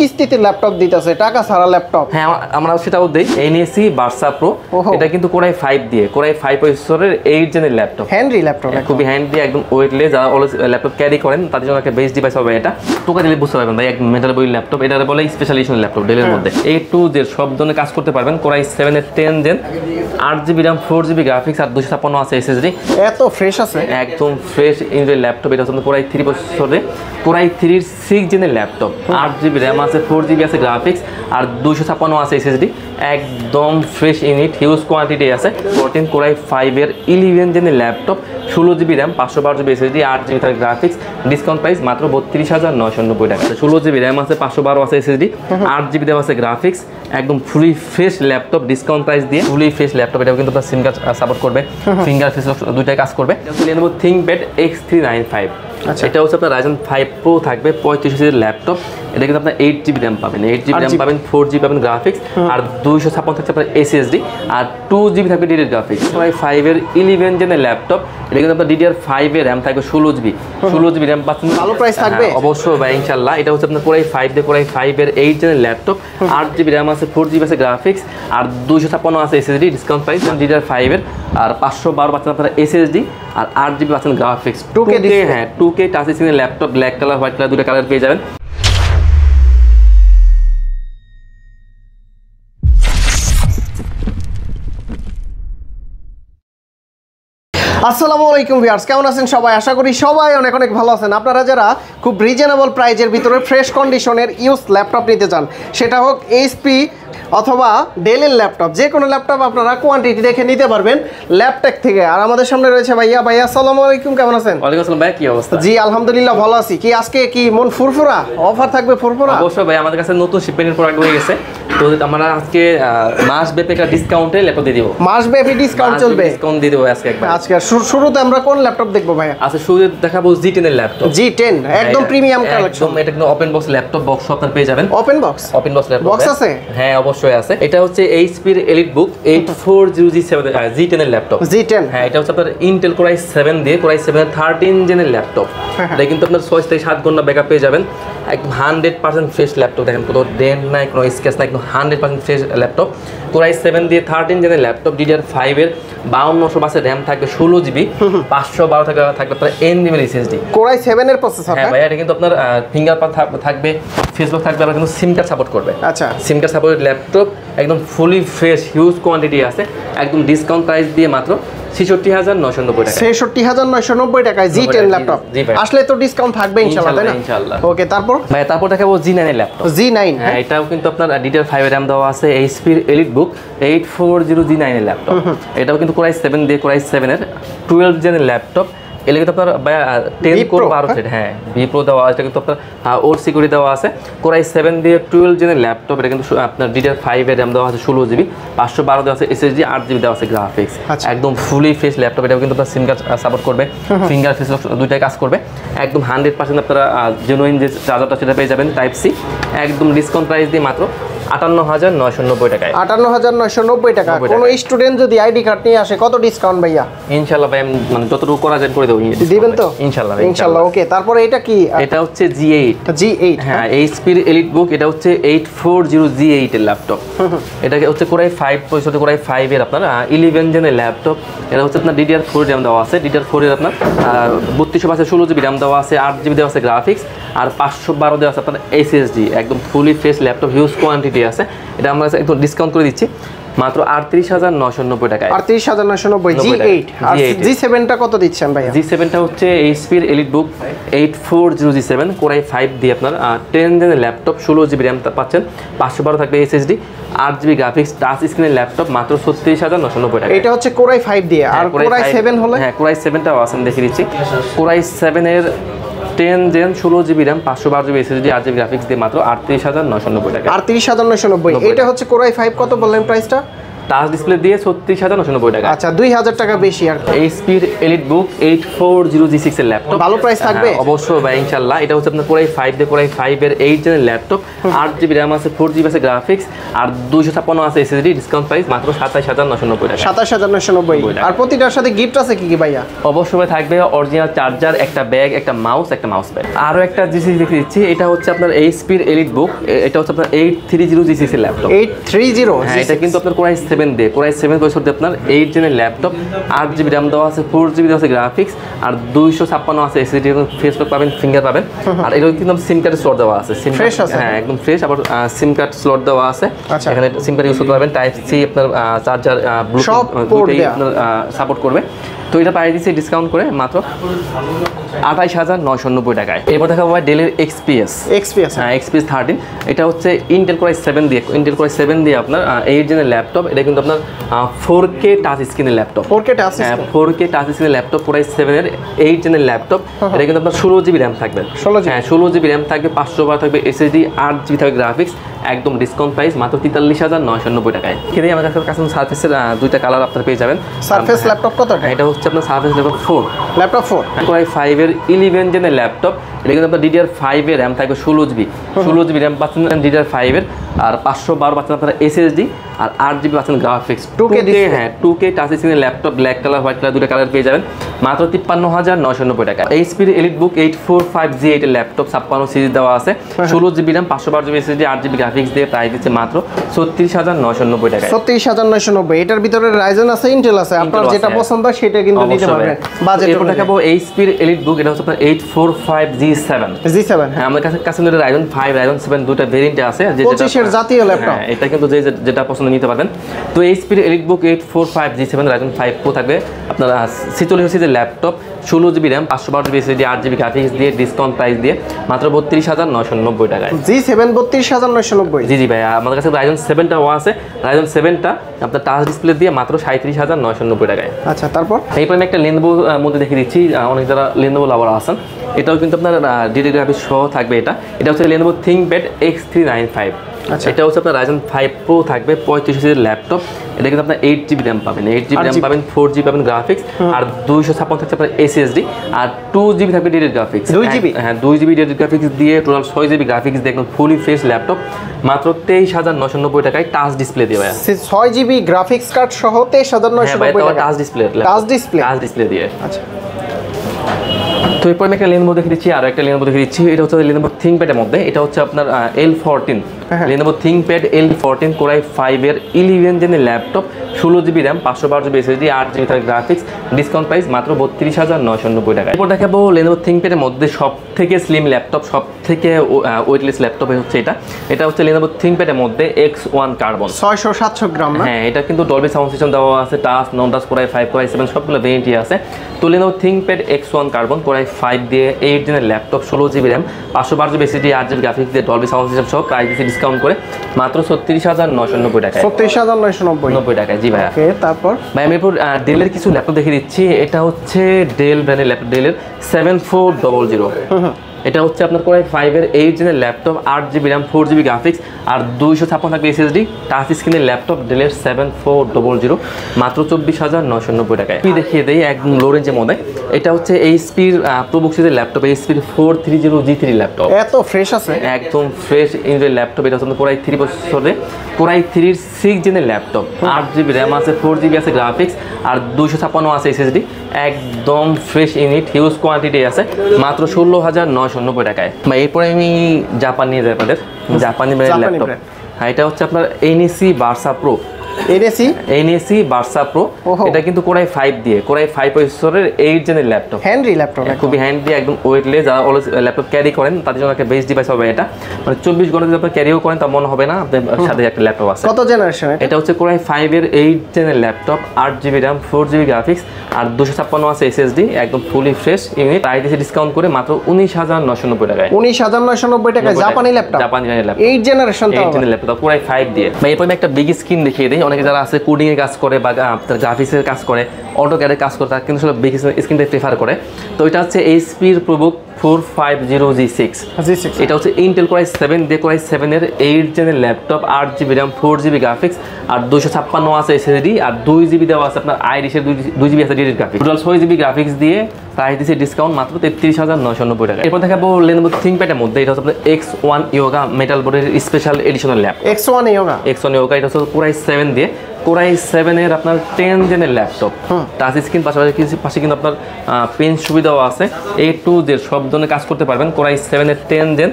কিস্তিতে ল্যাপটপ দিতেছে, টাকা ছাড়া ল্যাপটপ। হ্যাঁ আমরা সেটাও দেই। এনএসি ভার্সা প্রো, এটা কিন্তু কোরাই 5 দিয়ে, কোরাই 5 প্রসেসরের 8 জেনের ল্যাপটপ, হ্যান্ডি ল্যাপটপ, খুবই হ্যান্ডি, একদম ওয়েটলেস। যারা অলওয়েজ ল্যাপটপ ক্যারি করেন তাদের জন্য একটা বেস্ট ডিভাইস হবে এটা। টোকা দিলে বুঝতে পারবেন ভাই, একদম মেটাল বডি ল্যাপটপ। এটা বলে স্পেশাল এডিশন ল্যাপটপ ডেলের মধ্যে। A to Z সব ধরনের কাজ করতে পারবেন। কোরাই 7 এর 10 gen, 8GB RAM, 4GB graphics আর 256 আছে SSD। এত ফ্রেশ আছে, একদম ফ্রেশ ইঞ্জিন ল্যাপটপ। এটা হচ্ছে কোরাই 3 প্রসেসরে, কোরাই 3 6 জেনের ল্যাপটপ, 8GB RAM আছে, 4GB আছে গ্রাফিক্স আর 256 আছে SSD। একদম ফ্রেশ ইউনিট, হিউজ কোয়ান্টিটি আছে। 14 কোরাই 5 এর 11 জেনের laptop, 16GB RAM, 512GB SSD, 8GB থাকে গ্রাফিক্স। ডিসকাউন্ট প্রাইস মাত্র 32,990 টাকা। 16GB RAM আছে, 512 আছে SSD, 8GB RAM আছে গ্রাফিক্স। একদম fully fresh laptop, discount price দিয়ে ফুলি ফ্রেশ ল্যাপটপ। এটাও কিন্তু আপনার সিম কার্ড সাপোর্ট করবে, ফিঙ্গার ফেস দুইটাই কাজ করবে। Lenovo ThinkPad X395, এটা হচ্ছে আপনার Ryzen 5 Pro থাকবে, 35 সিরিজের ল্যাপটপ। এটা কিন্তু আপনার 8GB RAM পাবেন, 8GB RAM পাবেন, 4GB পাবেন গ্রাফিক্স আর 256 থাকছে আপনার SSD আর 2GB থাকবে DDR গ্রাফিক্স। কোরাই 5 এর 11 জেনের ল্যাপটপ, এটা কিন্তু আপনার DDR5 এর RAM থাকবে 16GB RAM পাচ্ছেন। ভালো প্রাইস থাকবে অবশ্যই ভাই ইনশাআল্লাহ। এটা হচ্ছে আপনার কোরাই 5 দিয়ে, কোরাই 5 এর 8 জেনের ল্যাপটপ, 8GB RAM আছে, 4GB আছে গ্রাফিক্স আর 256 আছে SSD। ডিসকাউন্ট প্রাইস DDR5 এর আর 512 পাচ্ছেন আপনারা SSD আর 8GB পাচ্ছেন গ্রাফিক্স। 2K, হ্যাঁ 2K টাচ স্ক্রিনের laptop, black colour, white colour, দুটো কালার পেয়ে যাবেন। আসসালামু আলাইকুম ভিউয়ার্স, কেমন আছেন সবাই? আশা করি সবাই অনেক অনেক ভালো আছেন। আপনারা যারা খুব রিজনেবল প্রাইজের ভিতরে ফ্রেশ কন্ডিশনের ইউজ ল্যাপটপ নিতে চান, সেটা হোক এইচপি অথবা ডেলের ল্যাপটপ, যে কোনো ল্যাপটপ আপনারা কোয়ান্টিটি দেখে নিতে পারবেন ল্যাপটেক থেকে। আর আমাদের সামনে রয়েছে ভাইয়া। ভাইয়া আসসালামু আলাইকুম, কেমন আছেন? ওয়ালাইকুম আসসালাম ভাই, কি অবস্থা? জি আলহামদুলিল্লাহ ভালো আছি। কি আজকে কি মন ফুরফুরা? অফার থাকবে ফুরফুরা? অবশ্যই ভাই, আমাদের কাছে নতুন শিপমেন্টের প্রোডাক্ট হয়ে গেছে, তো আমরা আজকে মাস ব্যাপী একটা ডিসকাউন্টে ল্যাপটপ দিয়ে দিব। মাস ব্যাপী ডিসকাউন্ট চলবে? ডিসকাউন্ট দিয়ে দেবো আজকে একবার। আজকে শুরুতে আমরা কোন ল্যাপটপ দেখবো ভাইয়া? আচ্ছা শুরুতে দেখাবো G10 এর ল্যাপটপ। G10 একদম প্রিমিয়াম কালেকশন। একদম, এটা কিন্তু ওপেন বক্স ল্যাপটপ, বক্স আপনারা পেয়ে যাবেন। Open box? Open box laptop box আছে? হ্যাঁ অবশ্যই আছে। এটা হচ্ছে HP এর EliteBook 840G7 G10 এর ল্যাপটপ। G10 হ্যাঁ, এটা হচ্ছে আপনার Intel Core i7 দিয়ে, Core i7 এর 13 জেনের ল্যাপটপ। এটা কিন্তু আপনার 6 থেকে 7 ঘন্টা ব্যাকআপ পেয়ে যাবেন। একদম 100% ফ্রেশ ল্যাপটপ। দেখেন কোনো ডেন্ট নাই, কোনো স্ক্র্যাচ নাই, একদম 100% ফ্রেশ ল্যাপটপ। Core i7 দিয়ে 13 জেনের ল্যাপটপ, DDR5 এর 5200 RAM থাকবে, 16GB, 512 থাকবে আপনার NVMe SSD। Core i7 এর প্রসেসর। হ্যাঁ ভাই, এটা কিন্তু আপনার ফিঙ্গারপ্রিন্ট থাকবে, ফেসবুক থাকবে, আর কিন্তু সিম কার্ড সাপোর্ট করবে। আচ্ছা, সিম কার্ড সাপোর্টেড ল্যাপটপ, একদম ফুলি ফ্রেশ, হিউজ কোয়ান্টিটি আছে। একদম ডিসকাউন্ট প্রাইস দিয়ে মাত্র 66,990 টাকা। 66,990 টাকায় G10 ল্যাপটপ। আসলে তো ডিসকাউন্ট থাকবে ইনশাআল্লাহ, তাই না? ইনশাআল্লাহ। ওকে, তারপর ভাই তারপর দেখাবো G9 এর ল্যাপটপ। G9, হ্যাঁ এটাও কিন্তু আপনার DDR5 এর RAM দেওয়া আছে। HP এর EliteBook 840G9 এর ল্যাপটপ। এটাও কিন্তু Core i7 দিয়ে, Core i7 এর 12 জেনের ল্যাপটপ। এর কিন্তু আপনার 10 কোর 12 থ্রেড, হ্যাঁ V Pro দেওয়া আছে, কিন্তু আপনার ওর সিকিউরিটি দেওয়া আছে। Core i7 দিয়ে 12 জেনের ল্যাপটপ। এটা কিন্তু আপনার DDR5 এর RAM দেওয়া আছে, 16GB, 512 দেওয়া আছে SSD, 8GB দেওয়া আছে গ্রাফিক্স। একদম ফুলি ফ্রেশ ল্যাপটপ। এটাও কিন্তু আপনার সিম কার্ড সাপোর্ট করবে, ফিঙ্গার ফেস দুইটাই কাজ করবে। একদম 100% আপনারা জেনুইন যে চার্জারটা সেটা পেয়ে যাবেন, টাইপ সি। একদম ডিসকাউন্ট প্রাইস দিয়ে মাত্র 58,990 টাকায়। 58,990 টাকা। কোনো স্টুডেন্ট যদি আইডি কার্ড নিয়ে আসে কত ডিসকাউন্ট ভাইয়া? ইনশাআল্লাহ ভাই, মানে যতটুকু করা যায় করে দেব। দিবেন তো? ইনশাআল্লাহ ইনশাআল্লাহ। ওকে, তারপরে এটা কি? এটা হচ্ছে G8। হ্যাঁ, HP এর EliteBook, এটা হচ্ছে 840G8 এর ল্যাপটপ। এটা হচ্ছে Core i5 processor, Core i5 এর আপনার 11 জেনের ল্যাপটপ। এটা হচ্ছে আপনার DDR4 RAM দেওয়া আছে, DDR4 এর আপনার 3200 16GB RAM দেওয়া আছে, 8GB দেওয়া আছে গ্রাফিক্স আর 512 দেওয়া আছে আপনার SSD। একদম fully fresh laptop, huge quantity আছে। এটা আমরা একটু ডিসকাউন্ট করে দিচ্ছি মাত্র 38,990 টাকায়। 38,990 G8। আর G7 টা কত দিচ্ছেন ভাইয়া? G7 টা হচ্ছে HP এর EliteBook 840G7 Core i5 দিয়ে আপনার 10 জেনের ল্যাপটপ, 16GB RAM পাচ্ছেন, 512 থাকবে SSD, 8GB গ্রাফিক্স, টাচ স্ক্রিনের ল্যাপটপ, মাত্র 36,990 টাকা। এটা হচ্ছে Core i5 দিয়ে। আর Core i7 হলে? হ্যাঁ, Core i7 টাও আছে, দেখিয়ে দিচ্ছি। Core i7 এর 10 gen, 16GB RAM, 512GB SSD, 8GB graphics দিয়ে মাত্র 38,990 টাকা। 38,990। এটা হচ্ছে Core i5, কত বললেন প্রাইসটা? টাচ ডিসপ্লে দিয়ে 36,990 টাকা। আচ্ছা 2000 টাকা বেশি আর এইচপির এলিটবুক 8400G6 এর ল্যাপটপ। ভালো প্রাইস থাকবে অবশ্যই ভাই ইনশাআল্লাহ। এটা হচ্ছে আপনার কোরাই 5 দিয়ে কোরাই 5 এর 8 জেনের ল্যাপটপ, 8GB RAM আছে, 4GB আছে গ্রাফিক্স, আর 256 আছে SSD। ডিসকাউন্ট প্রাইস মাত্র 27990 টাকা। 27990। আর প্রতিটার সাথে গিফট আছে কি কি ভাইয়া? অবশ্যই থাকবে অরিজিনাল চার্জার, একটা ব্যাগ, একটা মাউস প্যাড। আরো একটা জিনিস দেখে দিচ্ছি, এটা হচ্ছে আপনার এইচপির এলিটবুক। এটা হচ্ছে আপনার 830G6 এর ল্যাপটপ। 830? হ্যাঁ, এটা কিন্তু আপনার কোরাই 7 দিয়ে, কোরাই 7 প্রসেসর দিয়ে আপনার 8 জেনের ল্যাপটপ, 8GB RAM দেওয়া আছে, 4GB আছে গ্রাফিক্স, আর 256 আছে SSD। ফেস লক পাবেন, ফিঙ্গার পাবেন, আর এটা কিন্তু সিম কার্ড স্লট দেওয়া আছে। ফ্রেশ আছে? হ্যাঁ, একদম ফ্রেশ। আবার সিম কার্ড স্লট দেওয়া আছে, এখানে সিম কার্ড ইউজ করতে পারবেন। টাইপ সি আপনার চার্জার, ব্লুটুথ দুটোই আপনার সাপোর্ট করবে। তো এটা পাই দিচ্ছি ডিসকাউন্ট করে মাত্র 28990 টাকায়। এরপর দেখা পাবে ডেলের XPS। হ্যাঁ, XPS 13। এটা হচ্ছে ইন্টেল কোরাই 7 দিয়ে আপনার 8 জেনের ল্যাপটপ। এটা কিন্তু আপনার 4K টাচ স্ক্রিনের laptop. 4K touch screen? 4K touch স্ক্রিনের ল্যাপটপ, কোরাই 7 এর 8 জেনের ল্যাপটপ। এটা কিন্তু আপনার 16GB RAM থাকবে। 16GB RAM থাকবে, 500 বার থাকবে SSD, 8GB থাকবে গ্রাফিক্স। একদম ডিসকাউন্ট প্রাইস মাত্র 43,990 টাকায়। খেলে আমাদের কাছে সারফেসের দুইটা কালার আপনারা পেয়ে যাবেন। সারফেস ল্যাপটপ কত? এটা হচ্ছে আপনার সারফেস ল্যাপটপ 4 কোরাই 5 এর 11 জেনের ল্যাপটপ। এটা কিন্তু আপনার DDR5 এর RAM থাকবে 16GB RAM পাচ্ছেন DDR5 এর, আর 512 পাচ্ছেন আপনারা SSD, আর 8GB পাচ্ছেন গ্রাফিক্স। 2K, হ্যাঁ 2K টাচ স্ক্রিনের laptop, black colour, white colour, দুটো কালার পেয়ে যাবেন মাত্র 53,990 টাকা। এইচপির এলিটবুক 845G8 এর ল্যাপটপ, 56 সিরিজ দেওয়া আছে, 16GB RAM, 512GB SSD, 8GB graphics দিয়ে প্রাইস দিচ্ছে মাত্র 36,990 টাকা। 36,990। এটার ভিতরে রাইজেন আছে, ইন্টেল আছে, আপনার যেটা পছন্দ সেটা কিন্তু নিতে পারবেন বাজেট। এরপর দেখাবো এইচপির এলিটবুক। এটা হচ্ছে আপনার 845G7। হ্যাঁ, আমাদের কাছে রাইজেন 5, রাইজেন 7 দুটো ভেরিয়েন্ট আছে। 25 এর জাতীয় ল্যাপটপ। এটা কিন্তু যেটা পছন্দ নিতে পারবেন। তো এইচপির এলিটবুক 845G7 রাইজেন 5 Pro থাকবে আপনার 46 সিরিজের laptop, 16GB RAM, 512GB SSD, 8GB graphics দিয়ে ডিসকাউন্ট প্রাইস দিয়ে মাত্র 32,990 টাকায়। G7 32,990? জি ভাই, আমাদের কাছে রাইজেন 7টাও আছে। রাইজেন 7টা আপনার টাচ ডিসপ্লে দিয়ে মাত্র 37,990 টাকায়। আচ্ছা, তারপর এরপর আমি একটা লেনোভোর মধ্যে দেখিয়ে দিচ্ছি। অনেক যারা লেনোভো লাভার আছেন, এটাও কিন্তু আপনার ডিডি গ্রাফিক্স সহ থাকবে। এটা হচ্ছে লেনোভো ThinkPad X395। আচ্ছা, এটা হচ্ছে আপনার রাইজেন 5 Pro থাকবে, 35 সিরিজের ল্যাপটপ। এটা কিন্তু আপনার 8GB RAM পাবেন, 8GB RAM পাবেন, 4GB পাবেন গ্রাফিক্স, আর 256 থাকছে আপনার SSD, আর 2GB থাকবে ডেডিকেটেড গ্রাফিক্স। 2GB? হ্যাঁ, 2GB ডেডিকেটেড গ্রাফিক্স দিয়ে টোটাল 6GB গ্রাফিক্স দিয়ে একদম ফুলি ফ্রেশ ল্যাপটপ মাত্র 23,990 টাকায় টাচ ডিসপ্লে দিয়ে। 6GB গ্রাফিক্স কার্ড সহ 23,990 টাকা। টাচ ডিসপ্লে দিয়ে। আচ্ছা, তো এরপর আমি একটা লেনোভো দেখে দিচ্ছি, আর একটা লেনোভো দেখে দিচ্ছি। এটা হচ্ছে লেনোভো ThinkPad এর মধ্যে। এটা হচ্ছে আপনার L14, Lenovo ThinkPad L14 core i 5 এর 11 জেনের laptop, 16GB RAM, 512GB SSD, 8GB থাকবে গ্রাফিক্স। ডিসকাউন্ট প্রাইস মাত্র 32,990 টাকা। এরপর দেখাবো লেনোভো ThinkPad এর মধ্যে সব থেকে স্লিম ল্যাপটপ, সব থেকে ওয়েটলেস ল্যাপটপ হচ্ছে এটা হচ্ছে লেনোভো ThinkPad এর মধ্যে X1 কার্বন, 600-700 গ্রাম। হ্যাঁ, এটা কিন্তু ডলবি সাউন্ড সিস্টেম দেওয়া আছে, টাচ, নন টাচ, কোরাই 5, কোরাই 7 সবগুলো ভেরিয়েন্টই আছে। তো Lenovo ThinkPad X1 carbon core i 5 দিয়ে 8 জেনের laptop, 16GB RAM, 512GB SSD, 8GB graphics দিয়ে ডলবি সাউন্ড সিস্টেম সহ প্রাইস দিচ্ছে ডিসকাউন্ট করে মাত্র 36,990 টাকায়। 36,990 টাকায়। জি ভাইয়া। তারপর ভাই আমি এরপর ডেলের কিছু ল্যাপটপ দেখিয়ে দিচ্ছি। এটা হচ্ছে ডেল ব্র্যান্ডের ল্যাপটপ, ডেলের 7400। এটা হচ্ছে আপনার কোরাই 5 এর 8 জেনের laptop, 8GB RAM, 4GB graphics, আর 256 থাকবে SSD, টাচ স্ক্রিনের ল্যাপটপ, ডেলের 7400 মাত্র 24,990 টাকায়। দেখিয়ে দেই একদম লো রেঞ্জের মধ্যে। এটা হচ্ছে এইচপির প্রোবুক সিরিজের ল্যাপটপ, এইচপির 430G3 ল্যাপটপ। এত ফ্রেশ আছে, একদম ফ্রেশ ইঞ্জয় ল্যাপটপ। এটা হচ্ছে কোরাই 3 প্রসেসরে, কোরাই 3 6 জেনের ল্যাপটপ, 8GB RAM আছে, 4GB আছে গ্রাফিক্স, আর 256 আছে SSD। একদম ফ্রেশ ইউনিট, হিউজ কোয়ান্টিটি আছে, মাত্র 16,990 টাকায়। এরপরে আমি জাপান নিয়ে যাই আপনাদের, জাপানি ব্র্যান্ডের ল্যাপটপ। হ্যাঁ, এটা হচ্ছে আপনার NEC Versa Pro। NEC Versa Pro, এটা কিন্তু কোরাই 5 দিয়ে, কোরাই 5 প্রসেসরের 8 জেনের ল্যাপটপ, হ্যান্ডি ল্যাপটপ, খুবই হ্যান্ডি, একদম ওয়েটলেস। যারা অলওয়েজ ল্যাপটপ ক্যারি করেন তাদের জন্য একটা বেস্ট ডিভাইস হবে এটা। মানে 24 ঘন্টা যদি আপনি ক্যারিও করেন তা মনে হবে না আপনার সাথে একটা ল্যাপটপ আছে। কত জেনারেশন এটা? হচ্ছে কোরাই 5 এর 8 জেনের laptop, 8GB RAM, 4GB graphics, আর 256 আছে SSD, একদম ফুলি ফ্রেশ ইউনিট। প্রাইস দিয়েছে ডিসকাউন্ট করে মাত্র 19,990 টাকায়। 19,990 টাকা জাপানি ল্যাপটপ, 8 জেনারেশন ল্যাপটপ কোরাই 5 দিয়ে। এরপর আমি একটা বিগ স্ক্রিন দেখিয়ে দিই। অনেকে যারা আছে কোডিং এর কাজ করে বা আপনার গ্রাফিক্সের কাজ করে, অটোক্যাডের কাজ করে, তারা কিন্তু আসলে বিগ স্ক্রিনটা প্রেফার করে। তো এটা হচ্ছে এইচপির প্রোবুক 4550G6। এটা হচ্ছে ইন্টেল কোর i7 দিয়ে কোর i7 এর 8 জেনের laptop, 8GB RAM, 4GB graphics আর 256 আছে এসএসডি আর 2GB দেওয়া আছে আপনার আইরিশের 2GB আছে direct graphics. Total 6GB graphics দিয়ে প্রাইস দিচ্ছে ডিসকাউন্ট মাত্র 33,990 টাকা। এরপর দেখাবো Lenovo ThinkPad এর মধ্যে, এটা হচ্ছে আপনার X1 Yoga মেটাল বোর্ডের special additional laptop. X1 Yoga এটা হচ্ছে কোর i7 দিয়ে কোর i7 এর আপনার 10 জেনের ল্যাপটপ, টাচ স্ক্রিন পাশে কিন্তু আপনার পেন সুবিধাও আছে, A to Z সব ধরনের কাজ করতে পারবেন। কোর i7 এর 10 gen,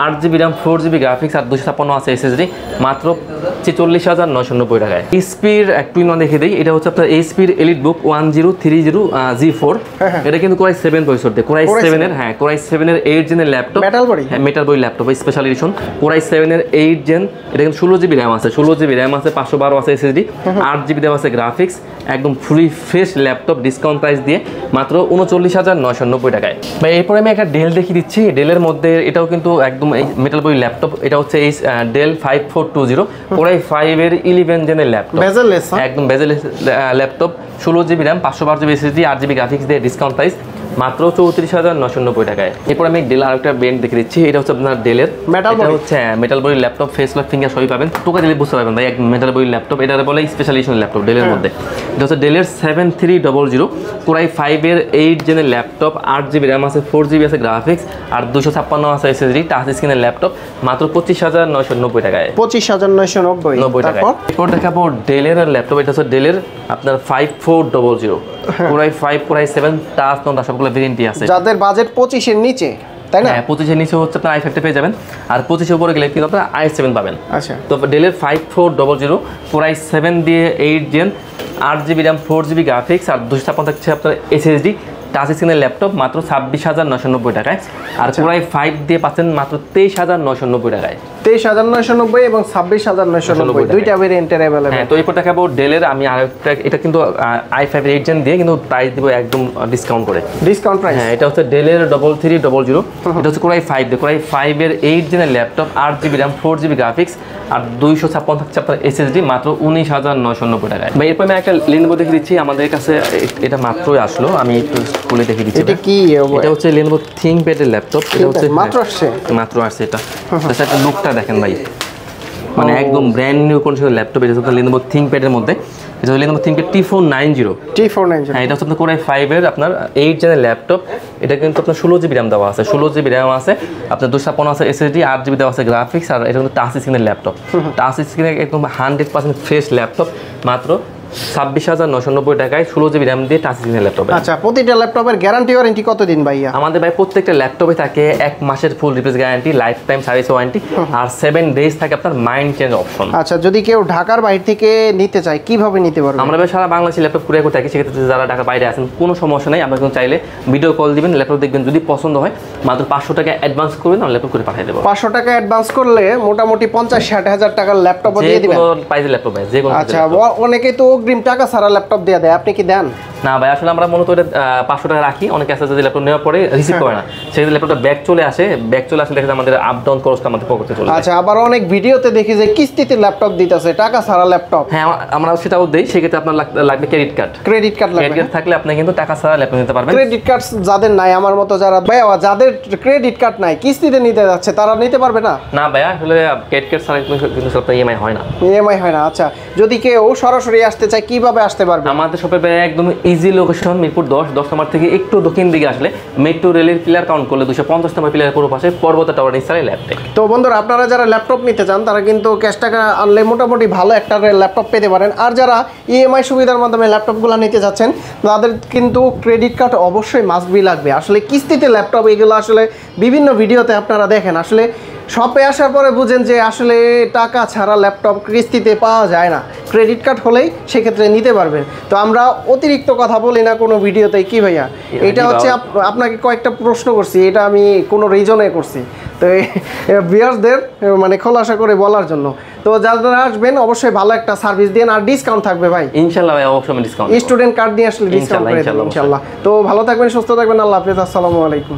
8GB RAM, 4GB graphics আর 256 আছে এসএসডি, মাত্র 46,990 টাকায়। এইচপির একটু না দেখে দিই, এটা হচ্ছে আপনার এইচপির EliteBook 1030G4। এটা কিন্তু কোর i7 প্রসেসর দিয়ে কোর i7 এর কোর i7 এর 8 জেনের laptop, metal body laptop special edition. Core i7 এর 8 জেন, এটা কিন্তু 16GB RAM আছে, 512 আছে এসএসডি, 8GB দেওয়া আছে গ্রাফিক্স, একদম fully fresh laptop discount price দিয়ে মাত্র 39,990 টাকায়। ভাই এরপরে আমি একটা ডেল দেখিয়ে দিচ্ছি। ডেলের মধ্যে এটাও কিন্তু একদম এই মেটাল বডি ল্যাপটপ, এটা হচ্ছে এই ডেল 5420 কোর i5 এর 11 জেনের ল্যাপটপ, একদম বেজেলেস laptop, 16GB RAM, 512GB SSD, 8GB graphics দিয়ে ডিসকাউন্ট প্রাইস মাত্র 34,990 টাকায়। এরপর আমি ডেল আরেকটা ব্র্যান্ড দেখে দিচ্ছি, এটা হচ্ছে আপনার ডেলের metal body laptop, face lock finger সবই পাবেন, টোকা দিলে বুঝতে পারবেন ভাই একদম মেটাল বডি ল্যাপটপ। এটা বলে স্পেশাল এডিশন ল্যাপটপ ডেলের মধ্যে। এটা হচ্ছে ডেলের 7300 কোর i5 এর 8 জেনের ল্যাপটপ, 8GB RAM আছে, 4GB আছে গ্রাফিক্স আর 256 আছে এসএসডি, টাচ স্ক্রিনের ল্যাপটপ, মাত্র 25,990 টাকায়। 25,990 টাকায়। এরপর দেখাবো ডেলের ল্যাপটপ, এটা হচ্ছে ডেলের আপনার 5400 core i5 core i7 touch নন সবগুলো ভেরিয়েন্টই আছে। যাদের বাজেট 25 এর নিচে, তাই না? হ্যাঁ, 25 এর নিচে হচ্ছে আপনার i5 পেয়ে যাবেন, আর 25 এর উপরে গেলে কিন্তু আপনার i7 পাবেন। আচ্ছা, তো ডেলের 5400 কোর i7 দিয়ে 8 gen, 8GB RAM, 4GB graphics আর 256 থাকছে আপনার এসএসডি, টাচ স্ক্রিনের ল্যাপটপ মাত্র 26,990 টাকায়। আর কোর i5 দিয়ে পাচ্ছেন মাত্র 23,990 টাকায়। 23,990 এবং 26,990 দুইটা ভেরিয়েন্টের अवेलेबल। হ্যাঁ, তো এরপর দেখাবো ডেলের আমি আরেকটা, এটা কিন্তু i5 এর 8 জেন দিয়ে কিন্তু প্রাইস দিব একদম ডিসকাউন্ট করে, ডিসকাউন্ট প্রাইস। হ্যাঁ, এটা হচ্ছে ডেলের 3300, এটা হচ্ছে কোর i5 দিয়ে কোর i5 এর 8 জেনের laptop, 8GB RAM, 4GB graphics আর 256 থাকছে আপনার এসএসডি, মাত্র 19,990 টাকায়। ভাই এরপর আমি একটা Lenovo দেখে দিচ্ছি, আমাদের কাছে এটা মাত্রই আসলো, আমি একটু খুলে দেখে দিচ্ছি। এটা কি? এটা হচ্ছে Lenovo ThinkPad এর ল্যাপটপ, এটা হচ্ছে মাত্র আসছে এটা। আচ্ছা, একটা লুকটা দেখেন ভাই, মানে একদম ব্র্যান্ড নিউ কন্ডিশনের ল্যাপটপ। এটা হচ্ছে Lenovo ThinkPad এর মধ্যে, এটা হচ্ছে Lenovo ThinkPad T490। হ্যাঁ, এটা হচ্ছে আপনার কোর i5 এর আপনার 8 জেনের ল্যাপটপ, এটা কিন্তু আপনার 16GB RAM দেওয়া আছে, 16GB RAM আছে, আপনার 256 আছে এসএসডি, 8GB দেওয়া আছে গ্রাফিক্স আর এটা কিন্তু টাচ স্ক্রিনের ল্যাপটপ, টাচ স্ক্রিনে একদম 100% ফ্রেশ ল্যাপটপ, মাত্র 26,990 টাকায় 16GB RAM দিয়ে টাচ স্ক্রিনের ল্যাপটপ। আচ্ছা, প্রতিটা ল্যাপটপের গ্যারান্টি ওয়ারেন্টি কতদিন ভাইয়া? আমাদের ভাই প্রত্যেকটা ল্যাপটপে থাকে 1 মাসের full replace guarantee, life time service warranty আর 7 ডেজ থাকে আপনার মাইন্ড চেঞ্জ অপশন। আচ্ছা, যদি কেউ ঢাকার বাইরে থেকে নিতে চায় কিভাবে নিতে পারবে? আমরা ভাই সারা বাংলাদেশে ল্যাপটপ কুরিয়ার করে থাকি, সেক্ষেত্রে যারা ঢাকার বাইরে আছেন কোনো সমস্যা নেই, আপনারা কিন্তু চাইলে ভিডিও কল দিবেন, ল্যাপটপ দেখবেন, যদি পছন্দ হয় মাত্র 500 টাকা অ্যাডভান্স করবেন, আমরা ল্যাপটপ করে পাঠিয়ে দেবো। 500 টাকা অ্যাডভান্স করলে মোটামুটি 50-60 হাজার টাকার ল্যাপটপ দিয়ে দিবেন, যে কোনো প্রাইসের ল্যাপটপ ভাই, যে কোনো। আচ্ছা, অনেকেই তো অগ্রিম টাকা ছাড়া ল্যাপটপ দিয়ে দেয়, আপনি কি দেন? না ভাই, আসলে আমরা মূলত এটা 500 টাকা রাখি, অনেকে আছে যদি ল্যাপটপ নেওয়ার পরে রিসিভ করে না, সেক্ষেত্রে ল্যাপটপটা ব্যাক চলে আসে দেখে আমাদের আপ ডাউন খরচটা আমাদের পকেটে চলে যায়। আচ্ছা, আবার অনেক ভিডিওতে দেখি যে কিস্তিতে ল্যাপটপ দিতেছে, টাকা ছাড়া ল্যাপটপ। হ্যাঁ, আমরা সেটাও দেই, সেক্ষেত্রে আপনার লাগবে ক্রেডিট কার্ড লাগবে, থাকলে আপনি কিন্তু টাকা ছাড়া ল্যাপটপ নিতে পারবেন। ক্রেডিট কার্ড যাদের নাই, আমার মতো যাদের ক্রেডিট কার্ড নাই, কিস্তিতে নিতে যাচ্ছে, তারা নিতে পারবে না? না ভাইয়া, আসলে ক্রেডিট কার্ড ছাড়া কিন্তু সবটা ইএমআই হয় না। আচ্ছা, যদি কেউ সরাসরি আসতে চায় কিভাবে আসতে পারবে? আমাদের শপের ভাই একদম ইজি লোকেশন, মিরপুর 10 নম্বর থেকে একটু দক্ষিণ দিকে আসলে মেট্রো রেলের পিলার কাউন্ট করলে 250 নম্বর পিলারের পুরো পাশে পর্বত টাওয়ার নিচে ল্যাপটপ। তো বন্ধুরা, আপনারা যারা ল্যাপটপ নিতে চান তারা কিন্তু ক্যাশ টাকা আনলে মোটামুটি ভালো একটা ল্যাপটপ পেতে পারেন। আর যারা ইএমআই সুবিধার মাধ্যমে ল্যাপটপগুলো নিতে যাচ্ছেন, তাদের কিন্তু ক্রেডিট কার্ড অবশ্যই মাস্ট বি লাগবে। আসলে কিস্তিতে ল্যাপটপ এগুলো আসলে বিভিন্ন ভিডিওতে আপনারা দেখেন, আসলে শপে আসার পরে বুঝেন যে আসলে টাকা ছাড়া ল্যাপটপ কিস্তিতে পাওয়া যায় না, ক্রেডিট কার্ড হলেই সেক্ষেত্রে নিতে পারবেন। তো আমরা অতিরিক্ত কথা বলি না কোনো ভিডিওতে, কি ভাইয়া? এটা হচ্ছে আপনাকে কয়েকটা প্রশ্ন করছি, এটা আমি কোনো রিজনে করছি, তো ভিউয়ার্সদের মানে খোলাসা করে বলার জন্য। তো যারা আসবেন অবশ্যই ভালো একটা সার্ভিস দেন, আর ডিসকাউন্ট থাকবে ভাই ইনশাআল্লাহ। ভাই অবশ্যই ডিসকাউন্ট, স্টুডেন্ট কার্ড নিয়ে আসলে ডিসকাউন্ট করে দেব ইনশাআল্লাহ। তো ভালো থাকবেন, সুস্থ থাকবেন, আল্লাহ হাফেজ, আসসালামু আলাইকুম।